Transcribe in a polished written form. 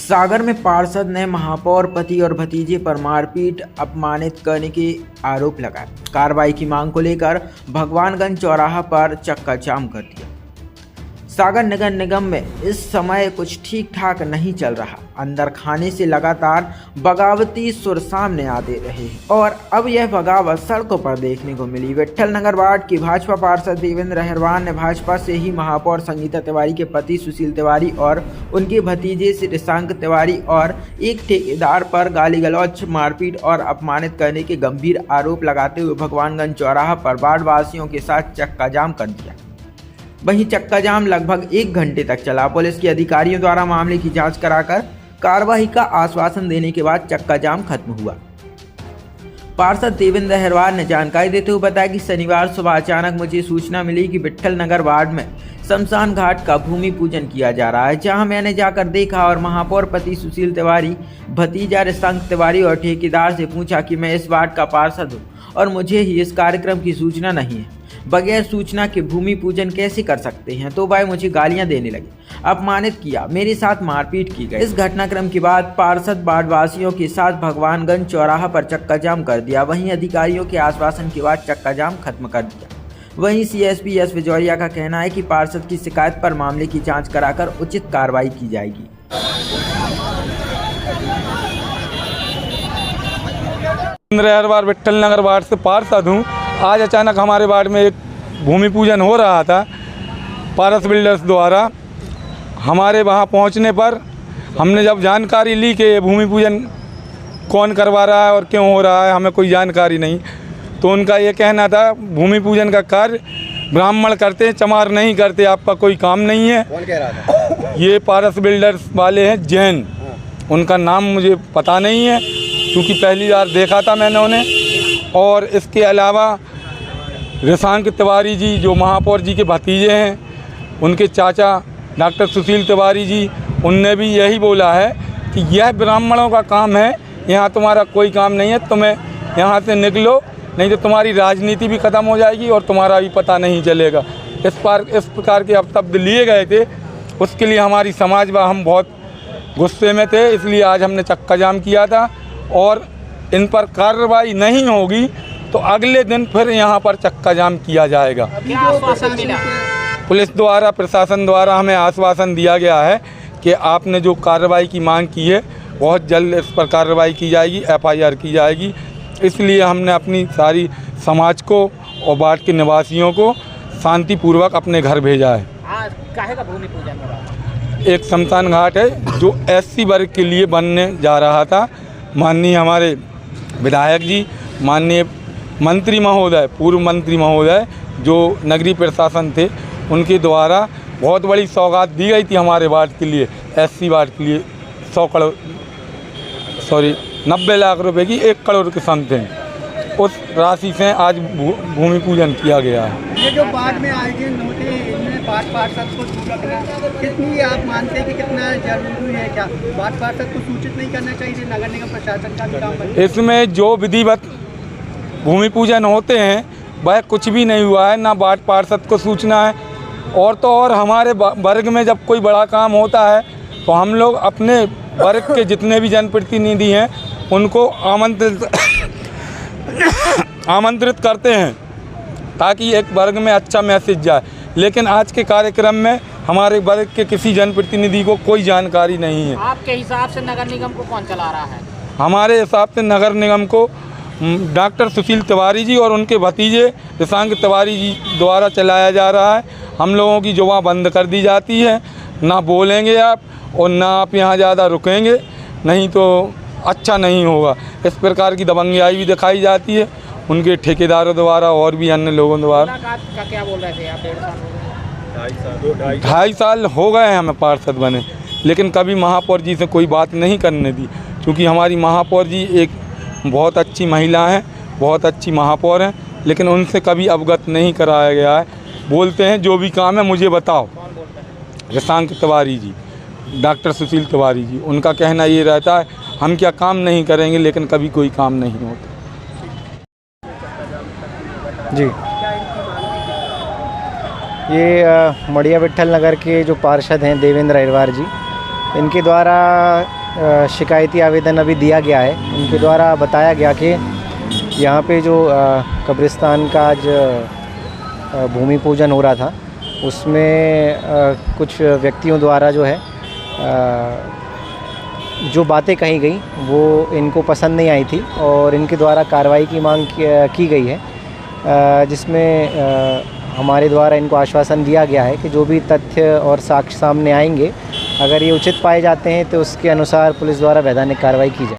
सागर में पार्षद ने महापौर पति और भतीजे पर मारपीट अपमानित करने के आरोप लगाए। कार्रवाई की मांग को लेकर भगवानगंज चौराहा पर चक्का जाम कर दिया। सागर नगर निगम में इस समय कुछ ठीक ठाक नहीं चल रहा। अंदर खाने से लगातार बगावती सुर सामने आते रहे और अब यह बगावत सड़कों पर देखने को मिली। विट्ठल नगर वार्ड की भाजपा पार्षद देवेंद्र अहिरवार ने भाजपा से ही महापौर संगीता तिवारी के पति सुशील तिवारी और उनके भतीजे श्रीशांक तिवारी और एक ठेकेदार पर गाली गलौज, मारपीट और अपमानित करने के गंभीर आरोप लगाते हुए भगवानगंज चौराहा पर वार्ड वासियों के साथ चक्का जाम कर दिया। वहीं चक्का जाम लगभग 1 घंटे तक चला। पुलिस के अधिकारियों द्वारा मामले की जांच कराकर कार्रवाई का आश्वासन देने के बाद चक्का जाम खत्म हुआ। पार्षद देवेंद्र अहिरवार ने जानकारी देते हुए बताया कि शनिवार सुबह अचानक मुझे सूचना मिली कि विट्ठल नगर वार्ड में शमशान घाट का भूमि पूजन किया जा रहा है, जहां मैंने जाकर देखा और महापौर पति सुशील तिवारी, भतीजा श्रीशांक तिवारी और ठेकेदार से पूछा कि मैं इस वार्ड का पार्षद हूँ और मुझे ही इस कार्यक्रम की सूचना नहीं है। बगैर सूचना के भूमि पूजन कैसे कर सकते हैं? तो भाई मुझे गालियां देने लगे, अपमानित किया, मेरे साथ मारपीट की गई। इस घटनाक्रम के बाद पार्षद वार्डवासियों के साथ भगवानगंज चौराहा पर चक्का जाम कर दिया। वहीं अधिकारियों के आश्वासन के बाद चक्का जाम खत्म कर दिया। वहीं सीएसपी एस विजौरिया का कहना है कि पार्षद की शिकायत पर मामले की जाँच कराकर उचित कार्रवाई की जाएगी। विट्ठल नगर वार्ड से पार्षद हूँ। आज अचानक हमारे वार्ड में एक भूमि पूजन हो रहा था पारस बिल्डर्स द्वारा। हमारे वहाँ पहुँचने पर हमने जब जानकारी ली कि ये भूमि पूजन कौन करवा रहा है और क्यों हो रहा है, हमें कोई जानकारी नहीं, तो उनका ये कहना था भूमि पूजन का कार्य ब्राह्मण करते हैं, चमार नहीं करते, आपका कोई काम नहीं है। कौन कह रहा था? ये पारस बिल्डर्स वाले हैं, जैन। उनका नाम मुझे पता नहीं है क्योंकि पहली बार देखा था मैंने उन्हें। और इसके अलावा श्रीशांक तिवारी जी जो महापौर जी के भतीजे हैं, उनके चाचा डॉक्टर सुशील तिवारी जी, उनने भी यही बोला है कि यह ब्राह्मणों का काम है, यहाँ तुम्हारा कोई काम नहीं है, तुम्हें यहाँ से निकलो, नहीं तो तुम्हारी राजनीति भी ख़त्म हो जाएगी और तुम्हारा भी पता नहीं चलेगा। इस प्रकार के वक्तव्य लिए गए थे। उसके लिए हमारी समाज व हम बहुत गुस्से में थे, इसलिए आज हमने चक्का जाम किया था। और इन पर कार्रवाई नहीं होगी तो अगले दिन फिर यहाँ पर चक्का जाम किया जाएगा। क्या आश्वासन मिला? पुलिस द्वारा, प्रशासन द्वारा हमें आश्वासन दिया गया है कि आपने जो कार्रवाई की मांग की है बहुत जल्द इस पर कार्रवाई की जाएगी, FIR की जाएगी। इसलिए हमने अपनी सारी समाज को और वार्ड के निवासियों को शांतिपूर्वक अपने घर भेजा है। आज काहे का भूमि पूजन हो रहा है? एक शमशान घाट है जो SC वर्ग के लिए बनने जा रहा था। माननीय हमारे विधायक जी, माननीय मंत्री महोदय, पूर्व मंत्री महोदय जो नगरीय प्रशासन थे, उनके द्वारा बहुत बड़ी सौगात दी गई थी हमारे वार्ड के लिए, SC वार्ड के लिए 90 लाख रुपए की 1 करोड़ के समथिंग। उस राशि से आज भूमि पूजन किया गया है। ये जो वार्ड में आयोजन होते हैं इनमें वार्ड पार्षद को रखना कितनी आप मानते हैं कि कितना जरूरी है? क्या वार्ड पार्षद को सूचित नहीं करना चाहिए? नगर निगम प्रशासन का भी काम है इसमें। जो विधिवत भूमि पूजन होते हैं वह कुछ भी नहीं हुआ है, ना वार्ड पार्षद को सूचना है। और तो और हमारे वर्ग में जब कोई बड़ा काम होता है तो हम लोग अपने वर्ग के जितने भी जनप्रतिनिधि हैं उनको आमंत्रित करते हैं ताकि एक वर्ग में अच्छा मैसेज जाए। लेकिन आज के कार्यक्रम में हमारे वर्ग के किसी जनप्रतिनिधि को कोई जानकारी नहीं है। आपके हिसाब से नगर निगम को कौन चला रहा है? हमारे हिसाब से नगर निगम को डॉक्टर सुशील तिवारी जी और उनके भतीजे श्रीशांक तिवारी जी द्वारा चलाया जा रहा है। हम लोगों की जुबान बंद कर दी जाती है, ना बोलेंगे आप और ना आप यहाँ ज़्यादा रुकेंगे, नहीं तो अच्छा नहीं होगा। इस प्रकार की दबंगियाई भी दिखाई जाती है उनके ठेकेदारों द्वारा और भी अन्य लोगों द्वारा। का क्या बोल रहे थे आप? 2.5 साल हो गए हैं हमें पार्षद बने, लेकिन कभी महापौर जी से कोई बात नहीं करने दी, क्योंकि हमारी महापौर जी एक बहुत अच्छी महिला हैं, बहुत अच्छी महापौर हैं, लेकिन उनसे कभी अवगत नहीं कराया गया है। बोलते हैं जो भी काम है मुझे बताओ। श्रीशांक तिवारी जी, डॉक्टर सुशील तिवारी जी, उनका कहना ये रहता है हम क्या काम नहीं करेंगे, लेकिन कभी कोई काम नहीं होता जी। ये मड़िया विट्ठल नगर के जो पार्षद हैं देवेंद्र अहिरवार जी, इनके द्वारा शिकायती आवेदन अभी दिया गया है। उनके द्वारा बताया गया कि यहाँ पे जो कब्रिस्तान का आज भूमि पूजन हो रहा था, उसमें कुछ व्यक्तियों द्वारा जो है जो बातें कही गई वो इनको पसंद नहीं आई थी और इनके द्वारा कार्रवाई की मांग की गई है, जिसमें हमारे द्वारा इनको आश्वासन दिया गया है कि जो भी तथ्य और साक्ष्य सामने आएंगे, अगर ये उचित पाए जाते हैं तो उसके अनुसार पुलिस द्वारा वैधानिक कार्रवाई की जाए।